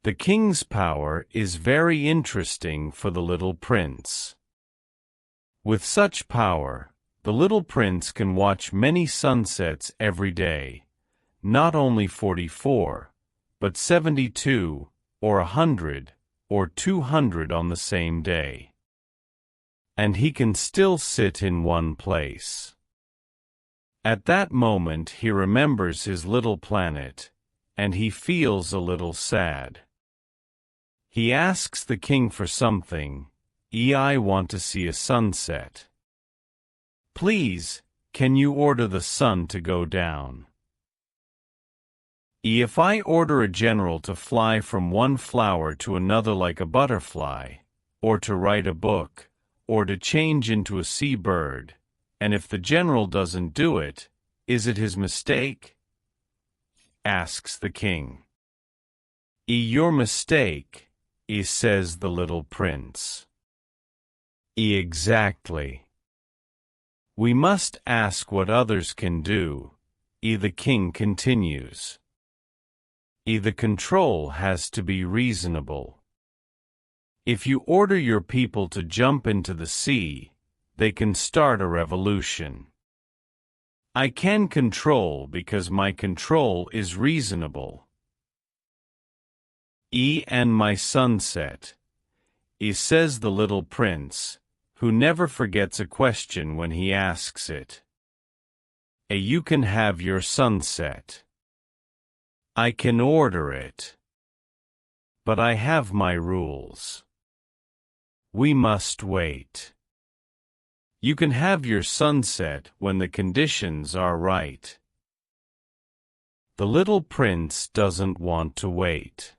The king's power is very interesting for the little prince. With such power, the little prince can watch many sunsets every day, not only 44, but 72, or 100, or 200 on the same day. And he can still sit in one place. At that moment he remembers his little planet, and he feels a little sad. He asks the king for something. I want to see a sunset. Please, can you order the sun to go down? If I order a general to fly from one flower to another like a butterfly, or to write a book, or to change into a sea-bird, and if the general doesn't do it, is it his mistake? Asks the king. Your mistake, says the little prince. Exactly. We must ask what others can do, the king continues. The control has to be reasonable. If you order your people to jump into the sea, they can start a revolution. I can control because my control is reasonable. And my sunset, says the little prince, who never forgets a question when he asks it. You can have your sunset. I can order it. But I have my rules. We must wait. You can have your sunset when the conditions are right. The little prince doesn't want to wait.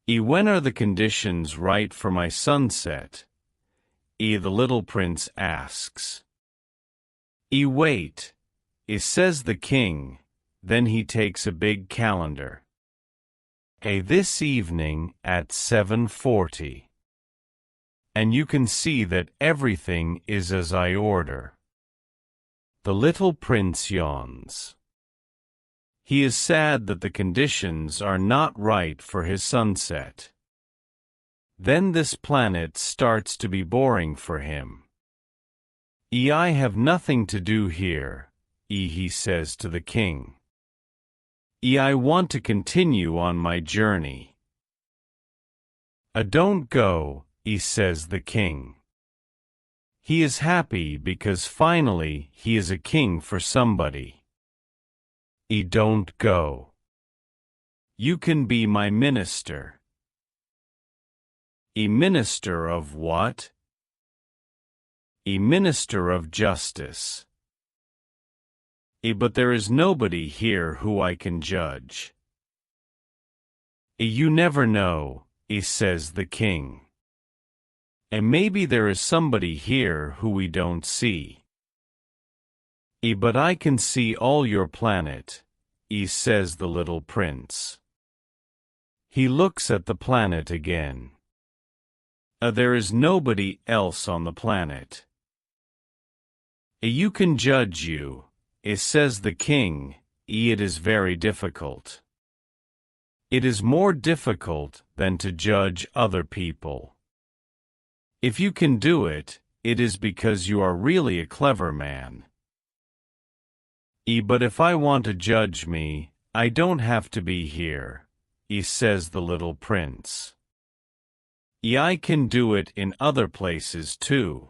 When are the conditions right for my sunset? The little prince asks. Wait, says the king. Then he takes a big calendar. This evening at 7:40. And you can see that everything is as I order. The little prince yawns. He is sad that the conditions are not right for his sunset. Then this planet starts to be boring for him. I have nothing to do here, he says to the king. I want to continue on my journey. Don't go, says the king. He is happy because finally he is a king for somebody. Don't go. You can be my minister. Minister of what? Minister of justice. But there is nobody here who I can judge. You never know, says the king. Maybe there is somebody here who we don't see. But I can see all your planet, says the little prince. He looks at the planet again. There is nobody else on the planet. You can judge you, says the king. It is very difficult. It is more difficult than to judge other people. If you can do it, it is because you are really a clever man. But if I want to judge me, I don't have to be here, says the little prince. I can do it in other places too.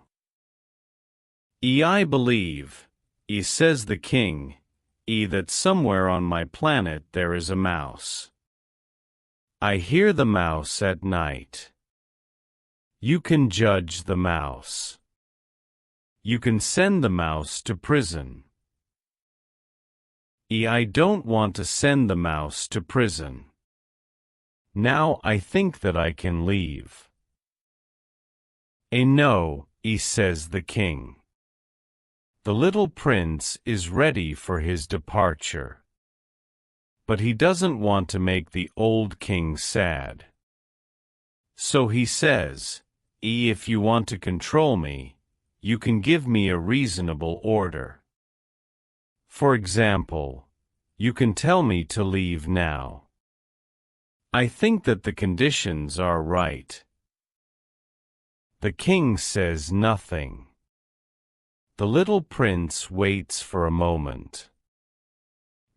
I believe, says the king, that somewhere on my planet there is a mouse. I hear the mouse at night. You can judge the mouse. You can send the mouse to prison. I don't want to send the mouse to prison. Now I think that I can leave. No, says the king. The little prince is ready for his departure. But he doesn't want to make the old king sad. So he says, if you want to control me, you can give me a reasonable order. For example, you can tell me to leave now. I think that the conditions are right. The king says nothing. The little prince waits for a moment.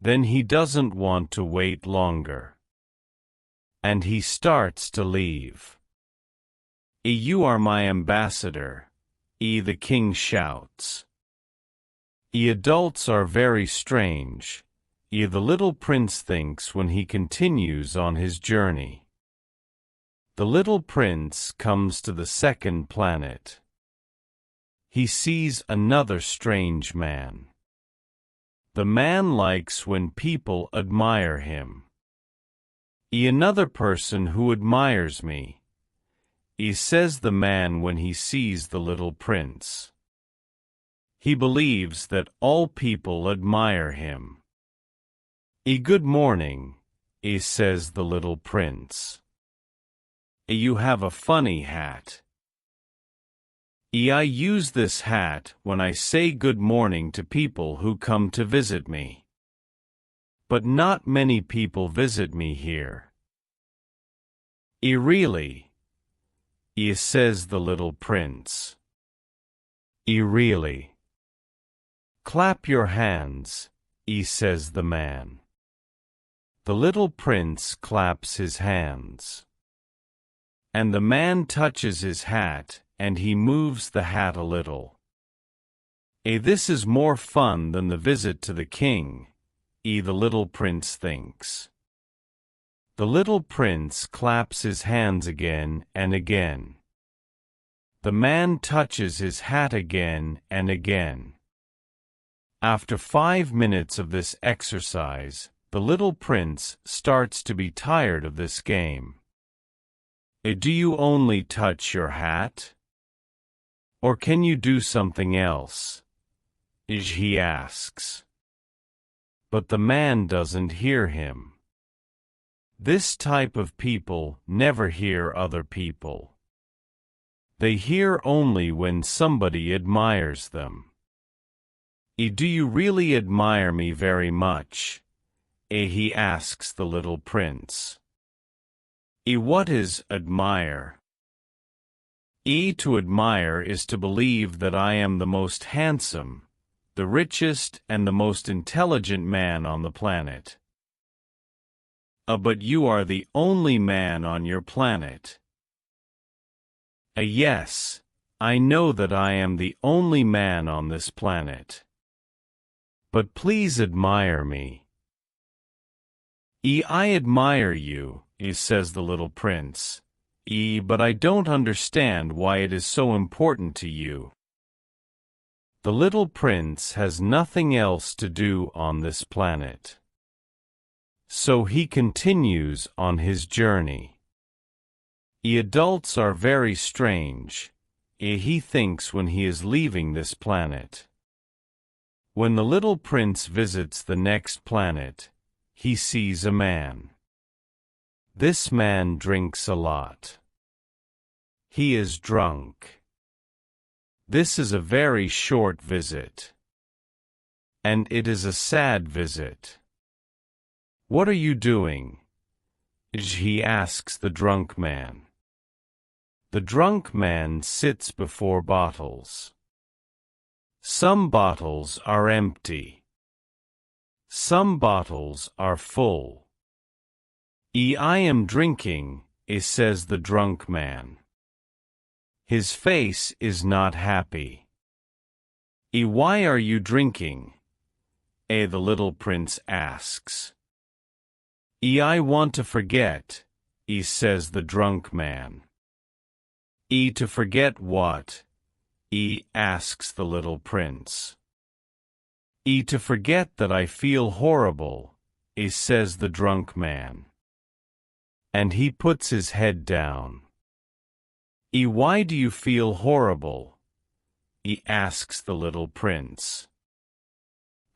Then he doesn't want to wait longer. And he starts to leave. You are my ambassador, the king shouts. Adults are very strange, the little prince thinks when he continues on his journey. The little prince comes to the second planet. He sees another strange man. The man likes when people admire him. Another person who admires me, says the man when he sees the little prince. He believes that all people admire him. Good morning, says the little prince. You have a funny hat. I use this hat when I say good morning to people who come to visit me. But not many people visit me here. Really? Says the little prince. Really? Clap your hands, says the man. The little prince claps his hands. And the man touches his hat, and he moves the hat a little. This is more fun than the visit to the king, the little prince thinks. The little prince claps his hands again and again. The man touches his hat again and again. After 5 minutes of this exercise, the little prince starts to be tired of this game. Do you only touch your hat? Or can you do something else? He asks. But the man doesn't hear him. This type of people never hear other people. They hear only when somebody admires them. Do you really admire me very much? He asks the little prince. What is admire? To admire is to believe that I am the most handsome, the richest and the most intelligent man on the planet. But you are the only man on your planet. Yes, I know that I am the only man on this planet. But please admire me. I admire you, says the little prince. But I don't understand why it is so important to you. The little prince has nothing else to do on this planet. So he continues on his journey. Adults are very strange, he thinks when he is leaving this planet. When the little prince visits the next planet, he sees a man. This man drinks a lot. He is drunk. This is a very short visit. And it is a sad visit. What are you doing? He asks the drunk man. The drunk man sits before bottles. Some bottles are empty. Some bottles are full. I am drinking, says the drunk man. His face is not happy. Why are you drinking? The little prince asks. I want to forget, says the drunk man. To forget what? Asks the little prince. To forget that I feel horrible, says the drunk man. And he puts his head down. Why do you feel horrible? Asks the little prince.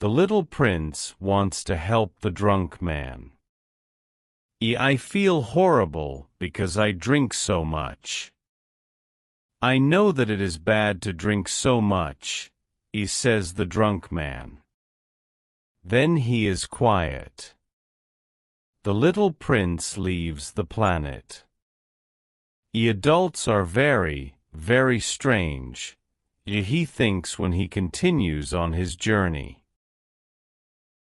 The little prince wants to help the drunk man. I feel horrible because I drink so much. I know that it is bad to drink so much, says the drunk man. Then he is quiet. The little prince leaves the planet. The adults are very, very strange, he thinks when he continues on his journey.